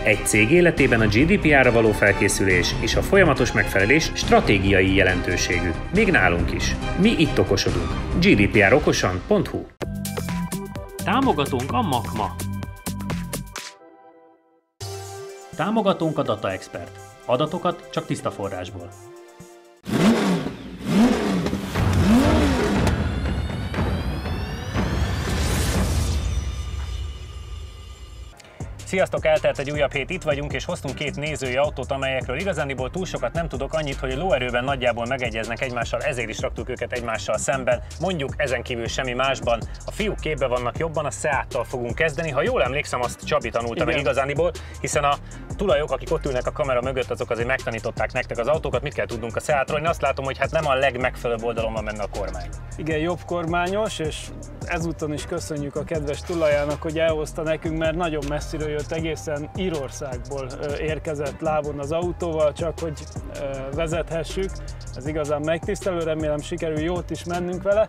Egy cég életében a GDPR-ra való felkészülés és a folyamatos megfelelés stratégiai jelentőségű. Még nálunk is. Mi itt okosodunk. gdprokosan.hu. Támogatónk a Makma. Támogatónk a Data Expert. Adatokat csak tiszta forrásból. Sziasztok, eltelt egy újabb hét, itt vagyunk, és hoztunk két nézői autót, amelyekről igazániból túl sokat nem tudok, annyit, hogy lóerőben nagyjából megegyeznek egymással, ezért is raktuk őket egymással szemben. Mondjuk ezen kívül semmi másban. A fiúk képbe vannak jobban, a Seattal fogunk kezdeni. Ha jól emlékszem, azt Csabi tanulta meg igazániból, hiszen a tulajok, akik ott ülnek a kamera mögött, azok azért megtanították nektek az autókat, mit kell tudnunk a Seatról. Én azt látom, hogy hát nem a legmegfelelőbb oldalon van benne a kormány. Igen, jobb kormányos, és ezúton is köszönjük a kedves tulajának, hogy elhozta nekünk, mert nagyon messziről jött, egészen Írországból érkezett lábon az autóval, csak hogy vezethessük. Ez igazán megtisztelő, remélem sikerül jót is mennünk vele.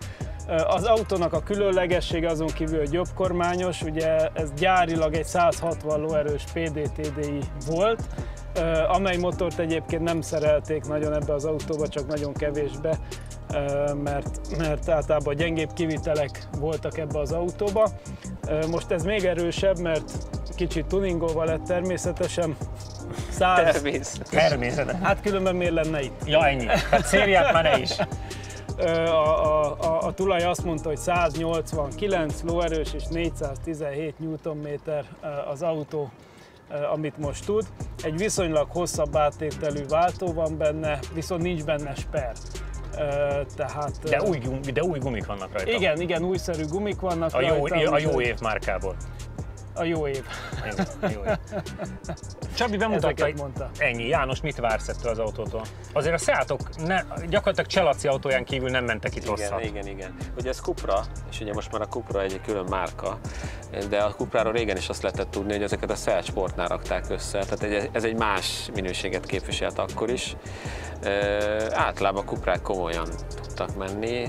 Az autónak a különlegessége azon kívül, hogy jobb kormányos, ugye ez gyárilag egy 160 lóerős PDTDI volt, amely motort egyébként nem szerelték nagyon ebbe az autóba, csak nagyon kevésbe, mert általában gyengébb kivitelek voltak ebbe az autóba. Most ez még erősebb, mert kicsit tuningolva lett természetesen. Természetesen. Hát különben miért lenne itt? Ja, ennyi. Hát szériát már ne is. A tulaj azt mondta, hogy 189 lóerős és 417 Nm az autó, amit most tud. Egy viszonylag hosszabb áttételű váltó van benne, viszont nincs benne sper. Tehát, de új gumik vannak rajta. Igen, újszerű gumik vannak rajta. A jó év márkából. A jó év. Jó év. Csabi bemutatta, ennyi. János, mit vársz ettől az autótól? Azért a Seatok gyakorlatilag Cselaci autóján kívül nem mentek itt rosszat. Igen. Ugye ez Cupra, és ugye most már a Cupra egy külön márka, de a Cupráról régen is azt lehetett tudni, hogy ezeket a Seat Sportnál rakták össze, tehát ez egy más minőséget képviselt akkor is. Általában a Cuprák komolyan tudtak menni.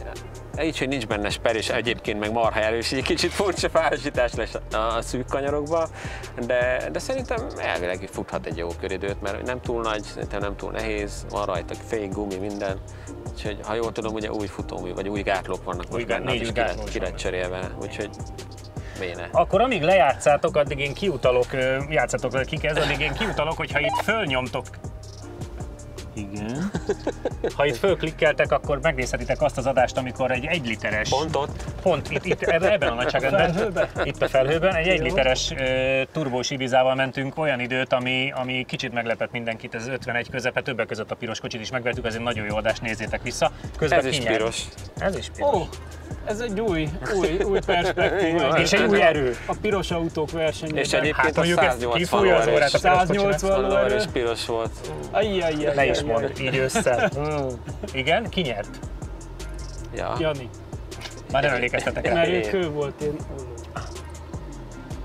Így, hogy nincs benne sper, és egyébként meg marha erős, egy kicsit furcsa párosítás lesz a szűk kanyarokba, de szerintem elvileg futhat egy jó köridőt, mert nem túl nagy, szerintem nem túl nehéz, van rajta fék, gumi, minden. Úgyhogy ha jól tudom, ugye új futómű, vagy új gátlók vannak most benne, az is ki lett cserélve, úgyhogy béne. Akkor amíg lejátszátok, addig én kiutalok, játszátok ki kezd, addig én kiutalok, hogyha itt fölnyomtok. Igen. Ha itt fölklikkeltek, akkor megnézhetitek azt az adást, amikor egy 1 literes... Pont itt ebben a nagyságrendben. Itt a felhőben. Egy 1 literes turbós Ibizával mentünk olyan időt, ami kicsit meglepett mindenkit. Ez 51 közepe, többek között a piros kocsit is megvertük, ez egy nagyon jó adást, nézzétek vissza. Közben ez is piros. Ez is piros. Ez egy új perspektíva. És egy új erő. A piros autók versenyében. És egyébként a 180 lóerős piros volt. Le is mond, így össze. Igen, ki nyert? Ja. Jani. Már nem emlékeztetek el. Mert ő kő volt, én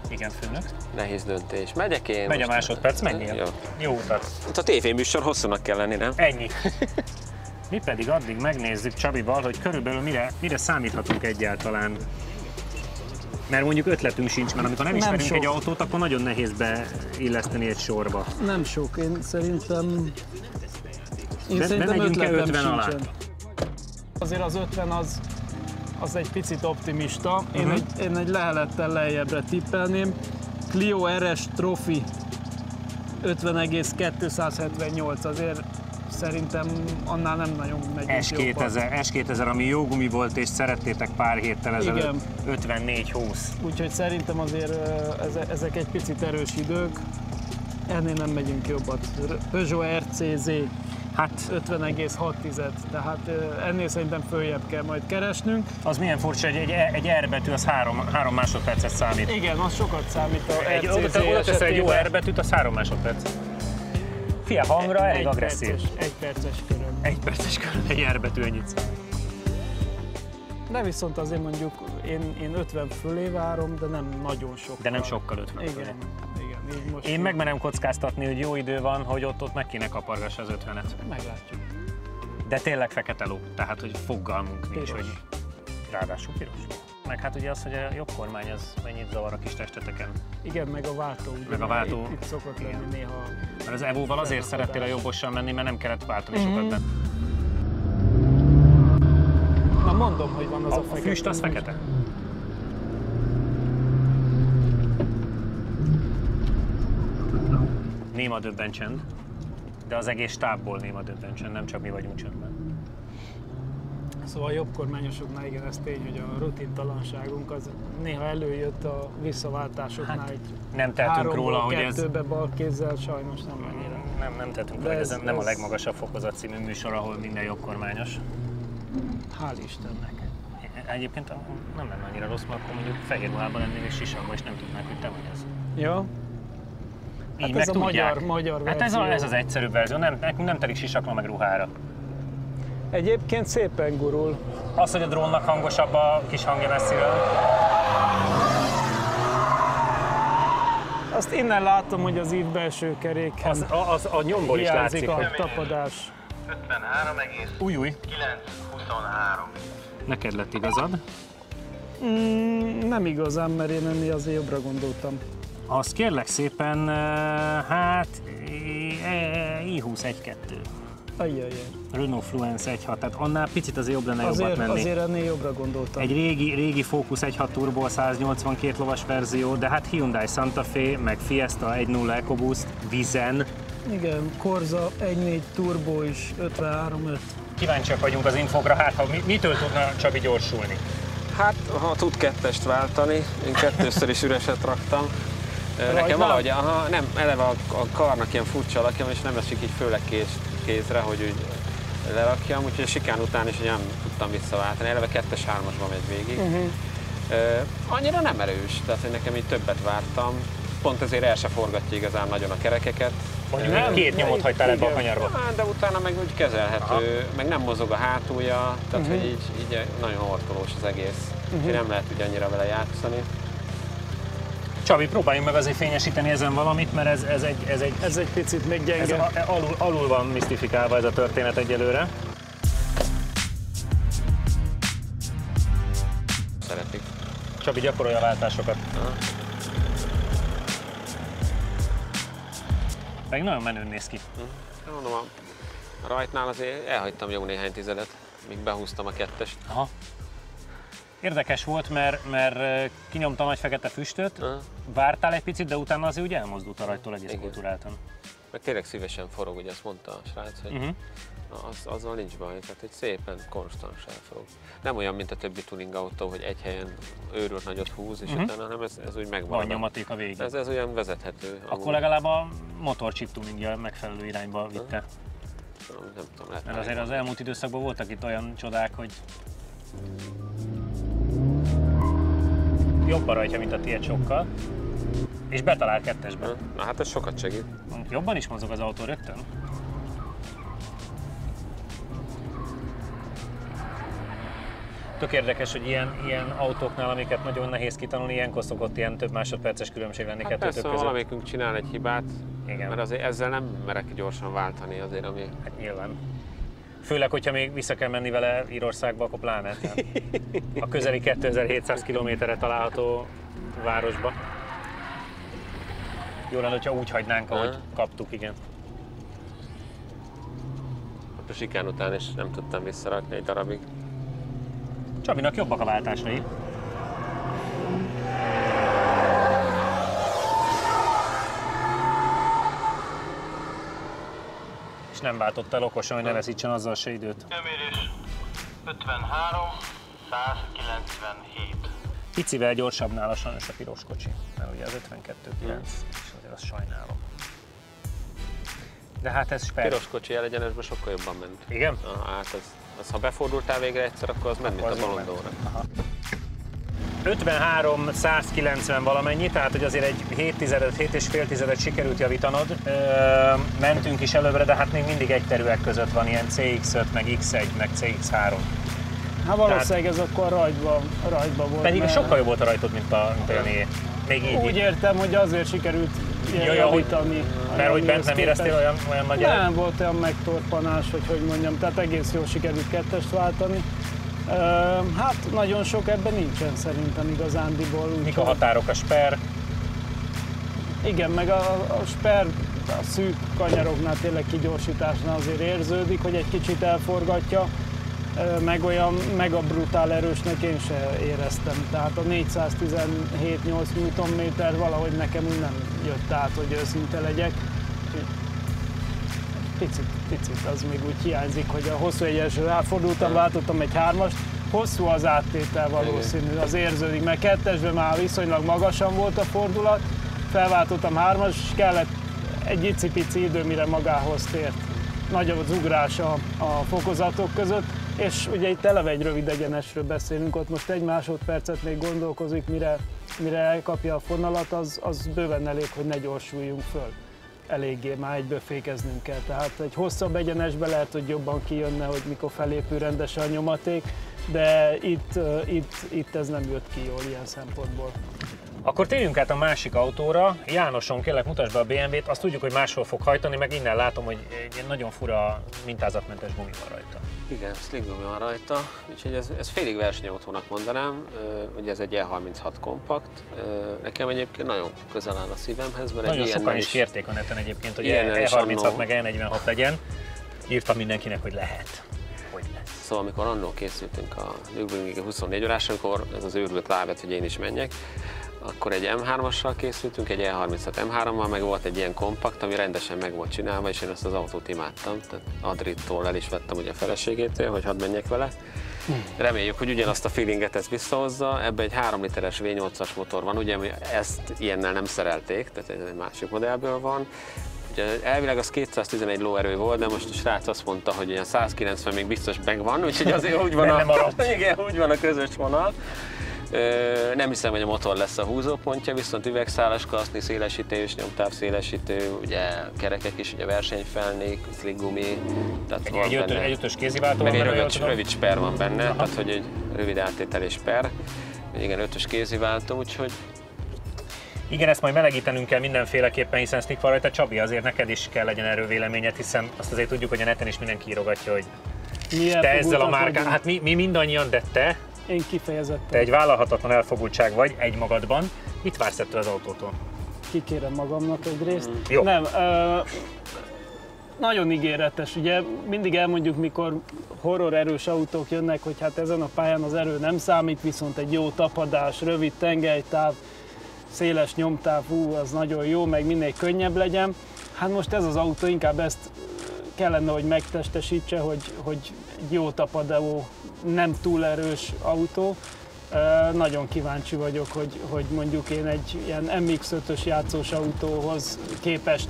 Igen, főnök. Nehéz döntés. Megyek én? Megy a másodperc, menjél. Jó utat. A tévéműsor hosszúnak kell lenni, nem? Ennyi. Mi pedig addig megnézzük Csabival, hogy körülbelül mire számíthatunk egyáltalán. Mert mondjuk ötletünk sincs, mert amikor nem ismerünk egy autót, akkor nagyon nehéz beilleszteni egy sorba. Nem sok, én szerintem bemegyünk-e 50 alá? Azért az 50 az egy picit optimista. Én egy lehelettel lejjebbre tippelném. Clio RS Trophy 50,278, azért szerintem annál nem nagyon megyünk S2000, ami jó gumi volt, és szerettétek pár héttel ezelőtt, 54-20. Úgyhogy szerintem azért ezek egy picit erős idők, ennél nem megyünk jobbat. Peugeot RCZ, hát 50,6, tehát ennél szerintem följebb kell majd keresnünk. Az milyen furcsa, hogy egy R betű az 3 másodpercet számít. Igen, az sokat számít a RCZ oda teszel egy jó R betűt, az 3 másodperc. Fia, hangra elég agresszív. 1 perces köröm. 1 perces köröm, egy R betű ennyit. De viszont azért mondjuk én 50 fölé várom, de nem nagyon sokkal. De nem sokkal 50 fölé. Igen, így most én megmerem kockáztatni, hogy jó idő van, hogy ott meg kéne kapargass az 50-et. Meglátjuk. De tényleg fekete ló, tehát hogy fogalmunk nincs, hogy ráadásul piros. meg hát ugye az, hogy a jobb kormány az mennyit zavar a kis testeteken. Igen, meg a váltó. Ugye, Meg a váltó. Itt szokott lenni néha. Mert az Evo-val azért szerettél a jobbossal menni, mert nem kellett váltani sokat benne. Na mondom, hogy van az a A fekete. füst az fekete. Néma döbbencsend, de az egész stábból néma döbbencsend, nem csak mi vagyunk csöndben. Szóval a jobb kormányosoknál igen, ez tény, hogy a rutintalanságunk az néha előjött a visszaváltásoknál. Hát, nem tehetünk róla, hogy ez... 2-be bal kézzel sajnos nem annyira. Nem tehetünk róla, hogy ez nem a legmagasabb fokozat című műsor, ahol minden jobb kormányos. Hál' Istennek. Egyébként nem lenne annyira rossz, mert akkor mondjuk Fehérvárban lennél és Sisakban, és nem tudnák, hogy te vagy ez. Ja. Így Hát ez a tudják. magyar hát verzió. ez az egyszerűbb verzió, nekünk nem telik sisakra meg ruhára. Egyébként szépen gurul. Az, hogy a drónnak hangosabb a kis hangja messziről. Azt innen látom, hogy az ív belső keréken Az a nyomból is hiányzik látszik, a hogy... tapadás. 53,923. Új. Neked lett igazad. Nem igazán, mert én ennél azért jobbra gondoltam. Az kérlek szépen, hát i20 1.2. Ajjajjaj. Renault Fluence 1.6, tehát annál picit azért jobb lenne jobbat menni. Azért ennél jobbra gondoltam. Egy régi Focus 1.6 Turbo, 182 lovas verzió, de hát Hyundai Santa Fe, meg Fiesta 1.0 EcoBoost, Vizen. Igen, Corsa 1.4 Turbo is, 53.5. Kíváncsiak vagyunk az infokra, hát ha mitől tudna Csabi gyorsulni? Hát, ha tud kettest váltani, én kettőször is üreset raktam. Nekem valahogy, nem, eleve a karnak ilyen furcsa alakja, és nem esik így főleg kézre, hogy úgy lerakjam, úgyhogy a sikán után is nem tudtam visszaváltani. Eleve 2-3-asban megy végig. Annyira nem erős, tehát hogy nekem így többet vártam. Pont ezért el se forgatja igazán nagyon a kerekeket. Mondjuk nem, 2 nyomot hagytál ebbe a kanyarba. De utána meg úgy kezelhető, meg nem mozog a hátulja, tehát hogy így nagyon ortolós az egész. Úgyhogy nem lehet úgy annyira vele játszani. Csabi, próbáljunk meg azért fényesíteni ezen valamit, mert Ez egy picit még gyenge. alul van misztifikálva ez a történet egyelőre. Szeretik. Csabi, gyakorolja a váltásokat. Meg nagyon menőn néz ki. Mondom, a rajtnál azért elhagytam jó néhány tizedet, míg behúztam a kettest. Aha. Érdekes volt, mert kinyomtam nagy fekete füstöt, vártál egy picit, de utána azért úgy elmozdult a rajtól egész kulturáltan. Meg tényleg szívesen forog, ugye azt mondta a srác, hogy azzal nincs baj, tehát hogy szépen konstans elforog. Nem olyan, mint a többi tuning autó, hogy egy helyen őrült nagyot húz, és utána, hanem ez úgy megvan. Van nyomaték a végén. Ez olyan vezethető. Akkor legalább a motorchip tuningja megfelelő irányba vitte. Nem tudom, lehet. Mert azért az elmúlt időszakban voltak itt olyan csodák, hogy jobban rajtja, mint a tiéd sokkal, és betalál kettesbe. Na hát ez sokat segít. Jobban is mozog az autó rögtön. Tök érdekes, hogy ilyen autóknál, amiket nagyon nehéz kitanulni, ilyenkor szokott ilyen több másodperces különbség lenni Hát kettőtök persze, között. valamelyikünk csinál egy hibát, Igen. mert azért ezzel nem merek gyorsan váltani azért, ami... Hát nyilván. Főleg, hogyha még vissza kell menni vele Írországba, akkor pláne. A közeli 2700 kilométerre található városba. Jó lenne, hogyha úgy hagynánk, ahogy kaptuk, igen. A sikán után is nem tudtam visszarakni egy darabig. Csabinak jobbak a váltásai. És nem váltott el okosan, hogy ne veszítsen azzal se időt. Elmérés 53, 197. Picivel gyorsabb nála sajnos a piros kocsi, mert ugye az 52.9, és azért azt sajnálom. De hát ez spert. Piros kocsi elegyenesben sokkal jobban ment. Igen? Hát az, ha befordultál végre egyszer, akkor az ment, mint a bolondóra. 53 190 valamennyi, tehát hogy azért egy 7,5 sikerült javítanod. Mentünk is előbbre, de hát még mindig egy terület között van, ilyen CX-5, meg X1, meg CX3. Hát valószínűleg ez akkor rajtba volt. Pedig sokkal jobb volt a rajtod, mint a Janié. Még így. Úgy értem, hogy azért sikerült javítani. Mert hogy bent nem éreztél olyan nagy Nem volt olyan megtorpanás, hogy mondjam, tehát egész jól sikerült kettest váltani. Hát nagyon sok ebben nincsen szerintem igazándiból. Mik a határok, a sper? Igen, meg a sper a szűk kanyaroknál, tényleg kigyorsításnál azért érződik, hogy egy kicsit elforgatja, meg olyan mega brutál erősnek én se éreztem. Tehát a 417-8 Nm valahogy nekem úgy nem jött át, hogy őszinte legyek. Picit az még úgy hiányzik, hogy a hosszú egyesre ráfordultam, váltottam egy 3-ast, hosszú az áttétel valószínű, az érződik, mert 2-esben már viszonylag magasan volt a fordulat, felváltottam 3-as, és kellett egy icipici idő, mire magához tért. Nagyobb az ugrás a fokozatok között, és ugye itt eleve egy rövid egyenesről beszélünk, ott most 1 másodpercet még gondolkozik, mire elkapja a fonalat, az bőven elég, hogy ne gyorsuljunk föl. Eléggé már egyből fékeznünk kell. Tehát egy hosszabb egyenesbe lehet, hogy jobban kijönne, hogy mikor felépül rendesen a nyomaték, de itt ez nem jött ki jól ilyen szempontból. Akkor térjünk át a másik autóra. Jánoson, kérlek mutasd be a BMW-t, azt tudjuk, hogy máshol fog hajtani, meg innen látom, hogy egy nagyon fura mintázatmentes gumi van rajta. Igen, slick gumi van rajta, úgyhogy ez félig versenyautónak mondanám, ugye ez egy E36 kompakt. Nekem egyébként nagyon közel áll a szívemhez, mert nagyon egy sokan is kérték a neten egyébként, hogy E36 meg E46 legyen. Írtam mindenkinek, hogy lehet. Hogy lesz. Szóval amikor annól készültünk a Nürburgring 24 órásra, amikor ez az őrült rávett, hogy én is menjek, akkor egy M3-assal készültünk, egy E36 M3-mal, meg volt egy ilyen kompakt, ami rendesen meg volt csinálva, és én ezt az autót imádtam. Tehát Adrittól el is vettem ugye a feleségétől, hogy hadd menjek vele. Reméljük, hogy ugyanazt a feelinget ez visszahozza. Ebben egy 3 literes V8-as motor van, ugye ezt ilyennel nem szerelték, tehát ez egy másik modellből van. Ugye elvileg az 211 lóerő volt, de most a srác azt mondta, hogy ilyen 190 még biztos megvan, úgyhogy azért úgy van, úgy van a közös vonal. Nem hiszem, hogy a motor lesz a húzópontja, viszont üvegszálas kaszni, szélesítő és nyomtávszélesítő, ugye kerekek is, ugye versenyfelnék, slick gumi. Egy ötös kéziváltó van benne. Egy rövid sper van benne, tehát hogy egy rövid áttételés sper. Igen, 5-ös kéziváltó, úgyhogy... Igen, ezt majd melegítenünk kell mindenféleképpen, hiszen stick van rajta. Csabi, azért neked is kell legyen erről véleményed, hiszen azt azért tudjuk, hogy a neten is mindenki írogatja, hogy te ezzel a márkán, hát mi mindannyian, de te... Én kifejezetten. Te egy vállalhatatlan elfogultság vagy egymagadban. Mit vársz ettől az autótól? Kikérem magamnak egyrészt. Jó. Nem, nagyon ígéretes. Ugye mindig elmondjuk, mikor horror erős autók jönnek, hogy hát ezen a pályán az erő nem számít, viszont egy jó tapadás, rövid tengelytáv, széles nyomtáv, az nagyon jó, meg minél könnyebb legyen. Hát most ez az autó inkább ezt kellene, hogy megtestesítse, hogy jó tapadó, nem túl erős autó. Nagyon kíváncsi vagyok, hogy mondjuk én egy ilyen MX-5-ös játszós autóhoz képest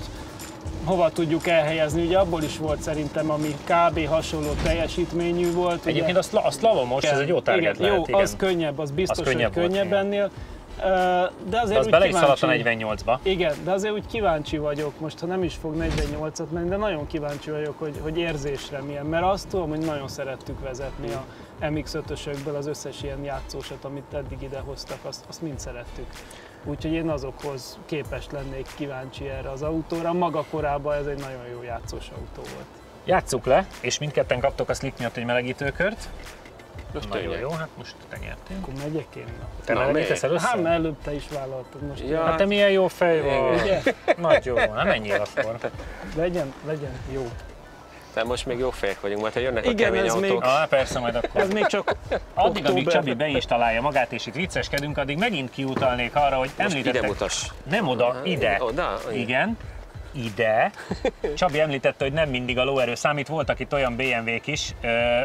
hova tudjuk elhelyezni. Ugye abból is volt szerintem, ami kb. Hasonló teljesítményű volt. Egyébként a Slavomos, ez egy jó target igen, lehet. Jó, az könnyebb, az biztos, hogy könnyebb ennél. De azért az bele is szaladt a 48-ba. Igen, de azért úgy kíváncsi vagyok, most ha nem is fog 48-at menni, de nagyon kíváncsi vagyok, hogy érzésre milyen, mert azt tudom, hogy nagyon szerettük vezetni a MX-5-ösökből az összes ilyen játszósat, amit eddig idehoztak, azt mind szerettük. Úgyhogy én azokhoz képes lennék kíváncsi erre az autóra. Maga korában ez egy nagyon jó játszós autó volt. Játsszuk le, és mindketten kaptok a slick miatt egy melegítőkört. Nagyon jó, hát most te nyertél. Akkor megyek én. Te melegítesz először? Hát mert előbb te is vállaltad most. Ja. Hát te milyen jó fej vagy. Ugye? Nagyon jó, nem menjél akkor. Legyen jó. De most még jó fejek vagyunk, mert ha jönnek igen, a kemény ez autók. Persze, majd akkor. Ez még csak addig, amíg Csabi beinstalálja magát és itt vicceskedünk, addig megint kiutalnék arra, hogy említettek. Ide mutas. Nem oda, ide. Oda? Igen. Ide. Csabi említette, hogy nem mindig a lóerő számít, voltak itt olyan BMW-k is,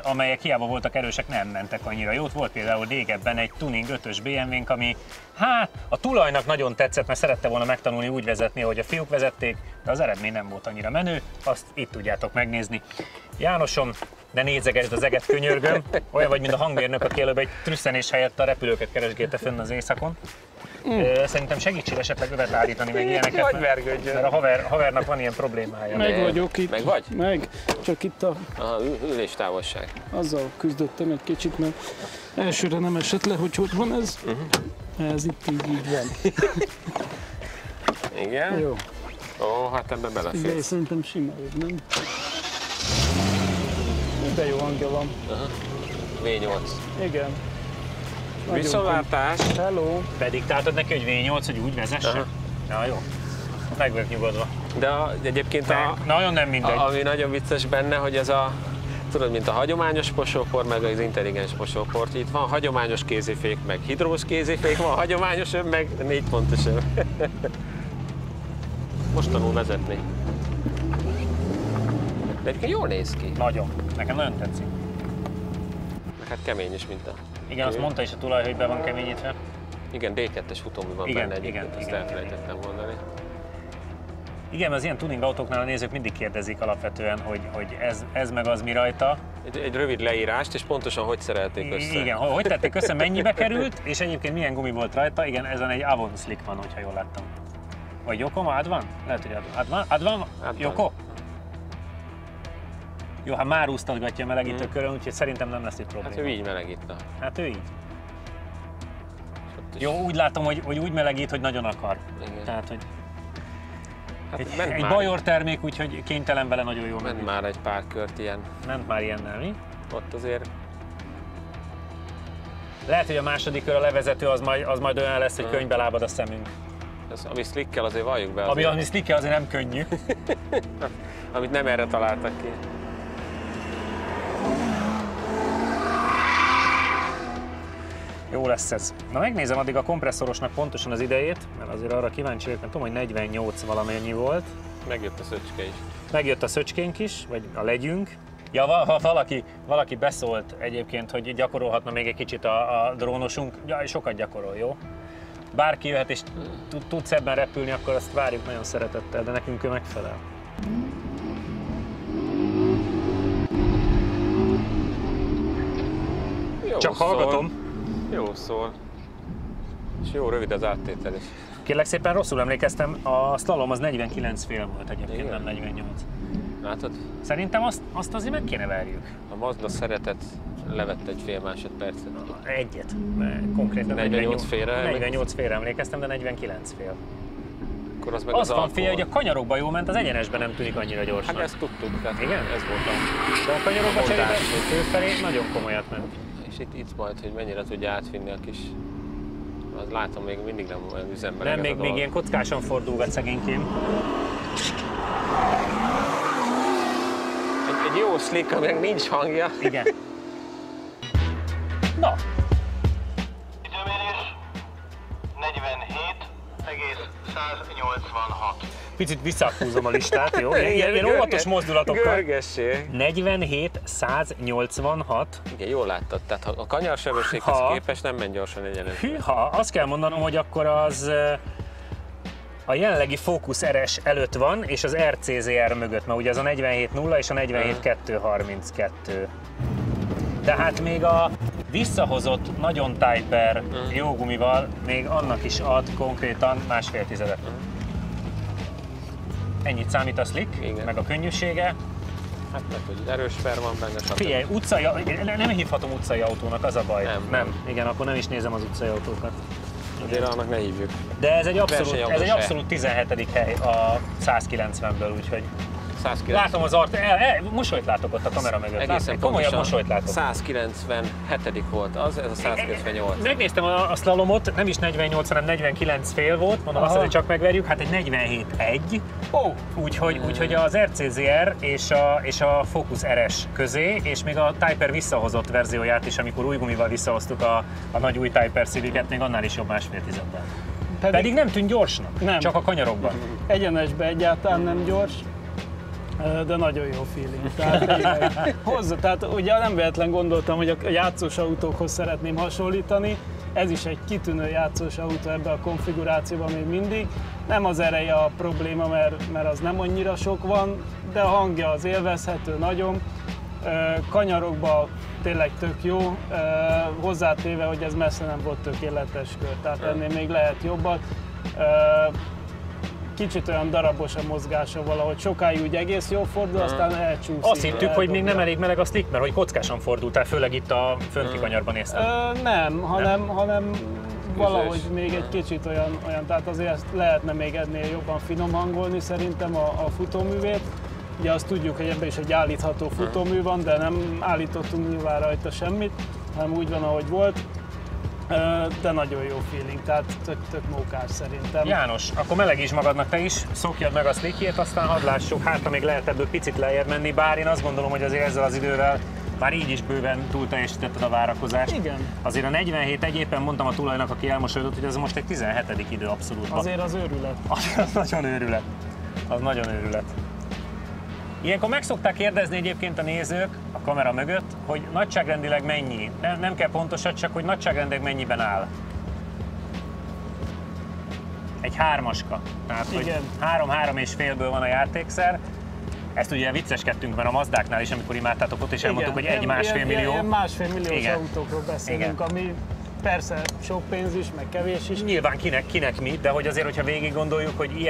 amelyek hiába voltak erősek, nem mentek annyira jót. Volt például régebben egy tuning 5-ös BMW-nk, ami hát a tulajnak nagyon tetszett, mert szerette volna megtanulni úgy vezetni, ahogy a fiúk vezették, de az eredmény nem volt annyira menő, azt itt tudjátok megnézni. Jánosom, de nézegesd az eget, könyörgöm, olyan vagy, mint a hangmérnök, aki előbb egy trüsszenés helyett a repülőket keresgélte fönn az éjszakon. Szerintem segítsél esetleg övet állítani, meg ilyeneket, mert a havernak van ilyen problémája. Meg vagyok itt. Meg vagy? Meg, csak itt üléstávolság. azzal küzdöttem egy kicsit, mert elsőre nem esett le, hogy van ez. Ez itt így van. Igen? Jó. Ó, hát ebben De beleférsz. szerintem sima jobb, nem? De jó hangja van. V8. Igen. Nagyon Viszontlátás! Hello! Pedig táltad neki, hogy V8, hogy úgy vezesse? Aha. Ja, jó. Meg vagyok nyugodva. De egyébként Nagyon nem mindegy. ami nagyon vicces benne, hogy ez a, tudod, mint a hagyományos posópor, meg az intelligens posópor. Itt van hagyományos kézifék, meg hidrós kézifék, van hagyományos ön, meg 4 pontos ön. Most tanul vezetni. De egyébként jól néz ki. Nagyon. Nekem nagyon tetszik. Meg hát kemény is, mint a... Igen, azt mondta is a tulaj, hogy be van keményítve. Igen, D2-es futómű van Igen, benne egyébként, igen, ezt igen, elfelejtettem mondani. Igen, mert az ilyen tuning autóknál a nézők mindig kérdezik alapvetően, hogy ez meg az mi rajta. Egy rövid leírást, és pontosan hogy szerelték össze. Igen, hogy tették össze, mennyibe került, és egyébként milyen gumi volt rajta. Igen, ezen egy Avon Slick van, hogyha jól láttam. Vagy Yoko, Advan? Lehet, hogy Advan? Yoko? Jó, hát már úsztatgatja a melegítőkörön, úgyhogy szerintem nem lesz itt probléma. Hát ő így melegítna. Hát ő így. Jó, úgy látom, hogy úgy melegít, hogy nagyon akar. Igen. Tehát, hogy Hát egy Bajor termék, úgyhogy kénytelen vele nagyon jól menni. ment már egy pár kört ilyen. Ment már ilyennel, mi? Ott azért. Lehet, hogy a második kör a levezető az majd olyan lesz, hogy könyvbe lábad a szemünk. Ez, ami slickkel azért valljuk be. Ami slickkel azért nem könnyű. Amit nem erre találtak ki. Jó lesz ez. Na megnézem addig a kompresszorosnak pontosan az idejét, mert azért arra kíváncsi vagyok, mert tudom, hogy 48 valamennyi volt. Megjött a szöcske is. Megjött a szöcskénk is, vagy a legyünk. Ja, ha valaki beszólt egyébként, hogy gyakorolhatna még egy kicsit a drónosunk, ja, sokat gyakorol, jó? Bárki jöhet és tudsz ebben repülni, akkor azt várjuk nagyon szeretettel, de nekünk ő megfelel. Jó Csak szól. hallgatom. Jó szól. És jó rövid az áttétel is. Kérlek szépen, rosszul emlékeztem, a slalom az 49 fél volt egyébként, Igen. nem 48. Látod? Szerintem azt azért meg kéne verjük. A Mazda szeretet levett egy fél másodpercet. Egyet, mert konkrétan 48 félre 48 félre emlékeztem, de 49 fél. Akkor az meg Az van alkohol. fél, hogy a kanyarokban jó ment, az egyenesben nem tűnik annyira gyorsan. Hát ezt tudtuk, tehát Igen? ez volt a... De a kanyarokban a cserébe mondás. főfelé nagyon komolyat ment. És itt majd, hogy mennyire tudja átvinni a kis... Az látom, még mindig nem olyan üzemben. Nem, még ilyen kockásan fordulgat szegénykém. Egy jó slick, aminek nincs hangja. Igen. Na, Időmérés 47,186. picit visszahúzom a listát, jó? Ilyen óvatos mozdulatokkal. Görgessé. 47,186. Igen, jól láttad. Tehát a kanyarsebességhez Ha. képest nem ment gyorsan egyenesen. Hűha, azt kell mondanom, hogy akkor az a jelenlegi Focus RS előtt van, és az RCZR mögött, mert ugye az a 47.0 és a 47.232. Tehát még a visszahozott nagyon Typer jó gumival még annak is ad konkrétan 1,5 tizedet. Ennyit számít a slick, Igen. meg a könnyűsége. Hát meg, hogy erős per van benne, stb. Figyelj, nem hívhatom utcai autónak, az a baj. Nem. Igen, akkor nem is nézem az utcai autókat. Azért annak ne hívjuk. De ez egy Versenyautós abszolút, se. 17. hely a 190-ből, úgyhogy 190. látom az mosolyt látok ott a kamera mögött. Egészen Komolyabb pontosan mosolyt látok. 197. volt az, ez a 198. Megnéztem a slalomot, nem is 48, hanem 49 fél volt, mondom azt, hogy csak megverjük, hát egy 47.1. Úgyhogy az RCZR és a Focus RS közé, és még a Typer visszahozott verzióját is, amikor új gumival visszahoztuk a nagy új Typer Civicet, még annál is jobb 1,5 tizeddel. Pedig nem tűnt gyorsnak, Nem. csak a kanyarokban. Egyenesben egyáltalán nem gyors, de nagyon jó feeling. Tehát ugye nem véletlen gondoltam, hogy a játszós autókhoz szeretném hasonlítani. Ez is egy kitűnő játszós autó ebben a konfigurációban még mindig. Nem az ereje a probléma, mert az nem annyira sok van, de a hangja az élvezhető nagyon. Kanyarokban tényleg tök jó, hozzátéve, hogy ez messze nem volt tökéletes kör, tehát ennél még lehet jobbat. Kicsit olyan darabos a mozgása valahogy, sokáig úgy egész jól fordul, aztán elcsúszik. Azt hittük, hogy még nem elég meleg a slick, mert hogy kockásan fordultál, főleg itt a fönti kanyarban néztem. Nem, hanem valahogy még egy kicsit olyan, tehát azért ezt lehetne még ennél jobban finom hangolni szerintem a futóművét. Ugye azt tudjuk, hogy ebben is egy állítható futómű van, de nem állítottunk nyilván rajta semmit. hanem úgy van, ahogy volt. De nagyon jó feeling, tehát tök mókás szerintem. János, akkor melegíts magadnak te is, szokjad meg a slickjét, aztán hadd lássuk, hát ha még lehet ebből picit lejjebb menni, bár én azt gondolom, hogy azért ezzel az idővel már így is bőven túl teljesítetted a várakozást. Igen. Azért a 47 éppen mondtam a tulajnak, aki elmosolyodott, hogy ez most egy 17. idő abszolút. Azért az őrület. Az nagyon őrület. Az nagyon őrület. Ilyenkor meg szokták kérdezni egyébként a nézők a kamera mögött, hogy nagyságrendileg mennyi. Nem kell pontosat, csak hogy nagyságrendileg mennyiben áll. Egy hármaska. Tehát, hogy 3-3,5-ből van a játékszer. Ezt ugye vicceskedtünk, mert a Mazdáknál is, amikor imádtátok, ott is elmondtuk, hogy 1,5 millió. Ilyen 1,5 milliós autókról beszélünk, ami persze sok pénz is, meg kevés is. Nyilván kinek mi, de hogy azért, hogyha végig gondoljuk, hogy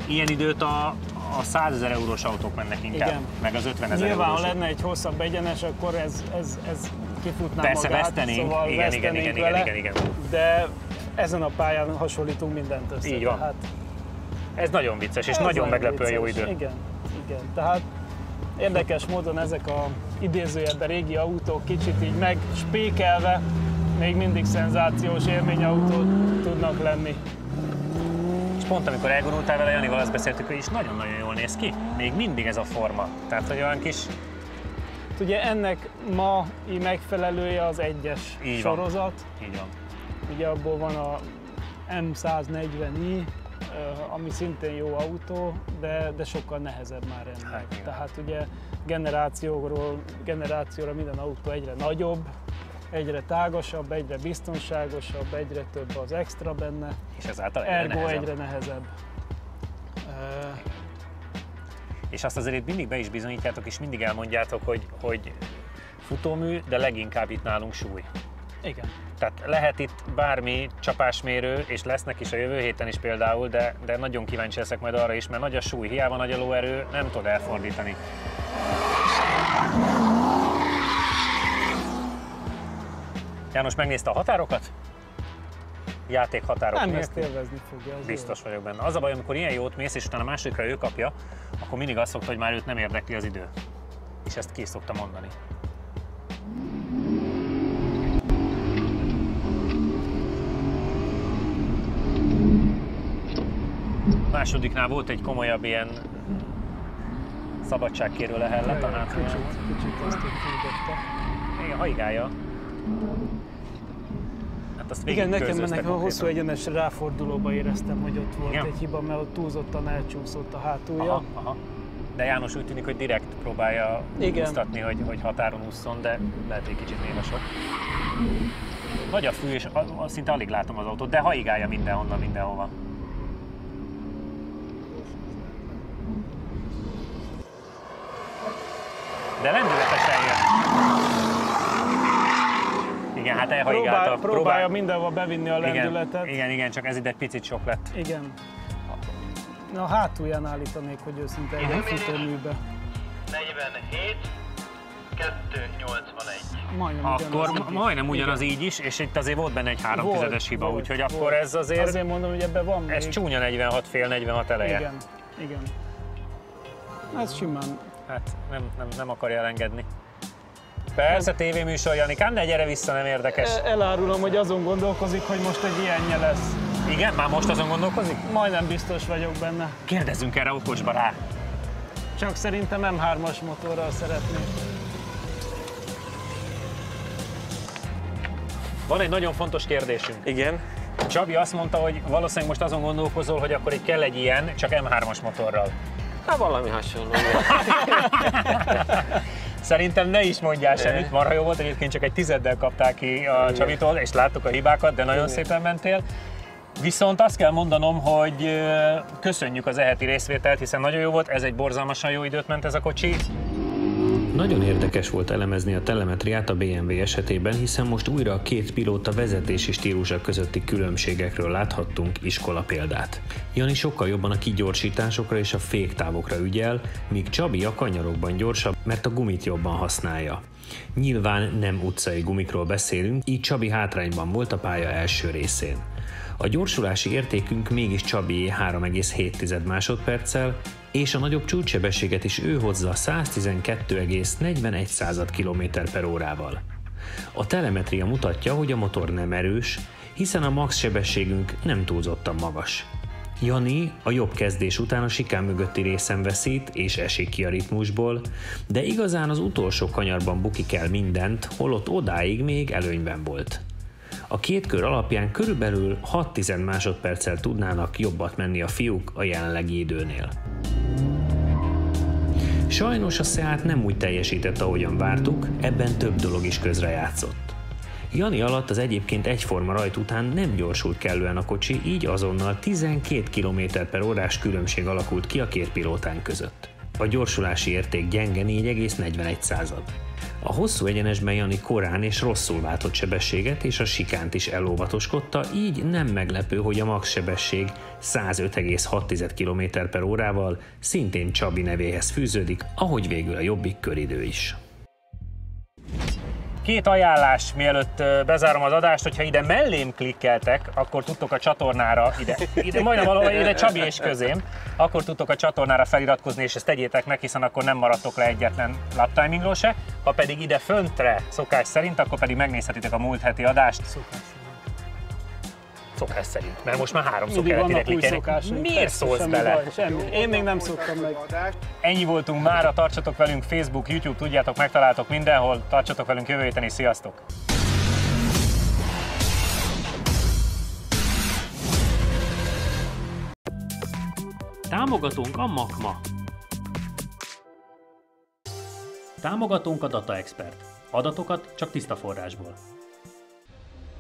ilyen időt a 100 000 eurós autók mennek inkább, igen. Meg az 50 000 Nyilván, eurós. ha lenne egy hosszabb egyenes, akkor ez kifutná persze magát, vesztenénk, szóval igen. De ezen a pályán hasonlítunk mindent össze. Így van. Tehát ez nagyon vicces, és nagyon meglepően jó idő. Igen. Tehát érdekes módon ezek a idézőjelben régi autók kicsit így megspékelve még mindig szenzációs élményautók tudnak lenni. És pont amikor elgurultál vele, Janival azt beszéltük, hogy is nagyon-nagyon jól néz ki. Még mindig ez a forma. Tehát, hogy olyan kis... Ugye ennek ma megfelelője az 1-es sorozat. Így van. Ugye abból van a M140i, ami szintén jó autó, de sokkal nehezebb már ennek. Hát, tehát ugye generációra minden autó egyre nagyobb, egyre tágasabb, egyre biztonságosabb, egyre több az extra benne. És ezáltal egyre nehezebb. És azt azért itt mindig be is bizonyítjátok, és mindig elmondjátok, hogy futómű, de leginkább itt nálunk súly. Igen. Tehát lehet itt bármi csapásmérő, és lesznek is a jövő héten is például, de nagyon kíváncsi leszek majd arra is, mert nagy a súly, hiába nagy a lóerő, nem tud elfordítani. János megnézte a határokat? Játékhatárok. Nem, ezt élvezni fogja. Biztos vagyok benne. Az a baj, amikor ilyen jót mész, és utána a másodikra ő kapja, akkor mindig azt szokta, hogy már őt nem érdekli az idő. És ezt ki is szokta mondani. Másodiknál volt egy komolyabb ilyen szabadságkérő lehellet a hátulján. Kicsit azt küldötte. Igen, hajgálja. Hát azt igen, nekem ennek a hosszú egyenes ráfordulóba éreztem, hogy ott volt egy hiba, mert ott túlzottan elcsúszott a hátulja. Aha. De János úgy tűnik, hogy direkt próbálja úsztatni, hogy határon ússzon, de lehet egy kicsit néha sok. Nagy a fű, és szinte alig látom az autót, de hajgálja mindenhonnan, mindenhova. De lendületesen jön. Igen, hát elhaigálta. Próbálja mindenhol bevinni a lendületet. Igen, csak ez ide egy picit sok lett. Igen. Na, hátulján állítanék, hogy őszinte egy futóműbe. 47, 281. Majdnem ugyanaz így is, és itt azért volt benne egy 3/10-es hiba, úgyhogy akkor ez azért... Azért mondom, hogy ebben van még. Ez csúnya 46 fél, 46 eleje. Igen. Ez simán. Hát nem akarja elengedni. Persze, tévéműsor, Janikám, ne gyere vissza, nem érdekes. Elárulom, hogy azon gondolkozik, hogy most egy ilyenje lesz. Igen? Már most azon gondolkozik? Majdnem biztos vagyok benne. Kérdezzünk erre okosba rá. Csak szerintem M3-as motorral szeretnék. Van egy nagyon fontos kérdésünk. Igen. Csabi azt mondta, hogy valószínűleg most azon gondolkozol, hogy akkor kell egy ilyen, csak M3-as motorral. Hát valami hasonló. Szerintem ne is mondjál semmit, marha jó volt, egyébként csak egy 10-del kapták ki a Csabitól, és láttuk a hibákat, de nagyon szépen mentél. Viszont azt kell mondanom, hogy köszönjük az eheti részvételt, hiszen nagyon jó volt, ez egy borzalmasan jó időt ment ez a kocsi. Nagyon érdekes volt elemezni a telemetriát a BMW esetében, hiszen most újra a két pilóta vezetési stílusa közötti különbségekről láthattunk iskolapéldát. Jani sokkal jobban a kigyorsításokra és a féktávokra ügyel, míg Csabi a kanyarokban gyorsabb, mert a gumit jobban használja. Nyilván nem utcai gumikról beszélünk, így Csabi hátrányban volt a pálya első részén. A gyorsulási értékünk mégis Csabié 3,7 másodperccel, és a nagyobb csúcssebességet is ő hozza 112,41 km/órával. A telemetria mutatja, hogy a motor nem erős, hiszen a max sebességünk nem túlzottan magas. Jani a jobb kezdés után a sikán mögötti részen veszít és esik ki a ritmusból, de igazán az utolsó kanyarban bukik el mindent, holott odáig még előnyben volt. A két kör alapján körülbelül 6 másodperccel tudnának jobbat menni a fiúk a jelenlegi időnél. Sajnos a Seat nem úgy teljesített, ahogyan vártuk, ebben több dolog is közrejátszott. Jani alatt az egyébként egyforma rajt után nem gyorsult kellően a kocsi, így azonnal 12 km/h különbség alakult ki a két pilótán között. A gyorsulási érték gyenge 4,41. A hosszú egyenesben Jani korán és rosszul váltott sebességet és a sikánt is elóvatoskodta, így nem meglepő, hogy a max sebesség 105,6 km/h-val szintén Csabi nevéhez fűződik, ahogy végül a jobbik köridő is. Két ajánlás, mielőtt bezárom az adást, hogyha ide mellém klikkeltek, akkor tudtok a csatornára, ide majdnem valahol ide Csabi és közém, akkor tudtok a csatornára feliratkozni, és ezt tegyétek meg, hiszen akkor nem maradtok le egyetlen laptimingról se. Ha pedig ide föntre szokás szerint, akkor pedig megnézhetitek a múlt heti adást. Szokás szerint, mert most már 3-szor kellett ide klikkelni. Miért szólsz bele? Én még nem szoktam meg. Ennyi voltunk mára, tartsatok velünk Facebook, YouTube, tudjátok, megtaláltok mindenhol, tartsatok velünk jövő héten is, sziasztok! Támogatónk a Makma. Támogatónk a Data Expert. Adatokat csak tiszta forrásból.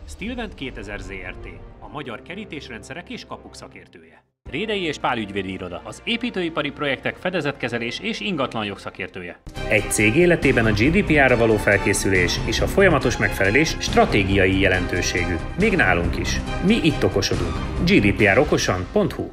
Stilvent 2000 Zrt. A magyar kerítésrendszerek és kapuk szakértője. Rédei és Pál ügyvédi iroda. Az építőipari projektek fedezetkezelés és ingatlan jogszakértője. Egy cég életében a GDPR-ra való felkészülés és a folyamatos megfelelés stratégiai jelentőségű. Még nálunk is. Mi itt okosodunk. gdprokosan.hu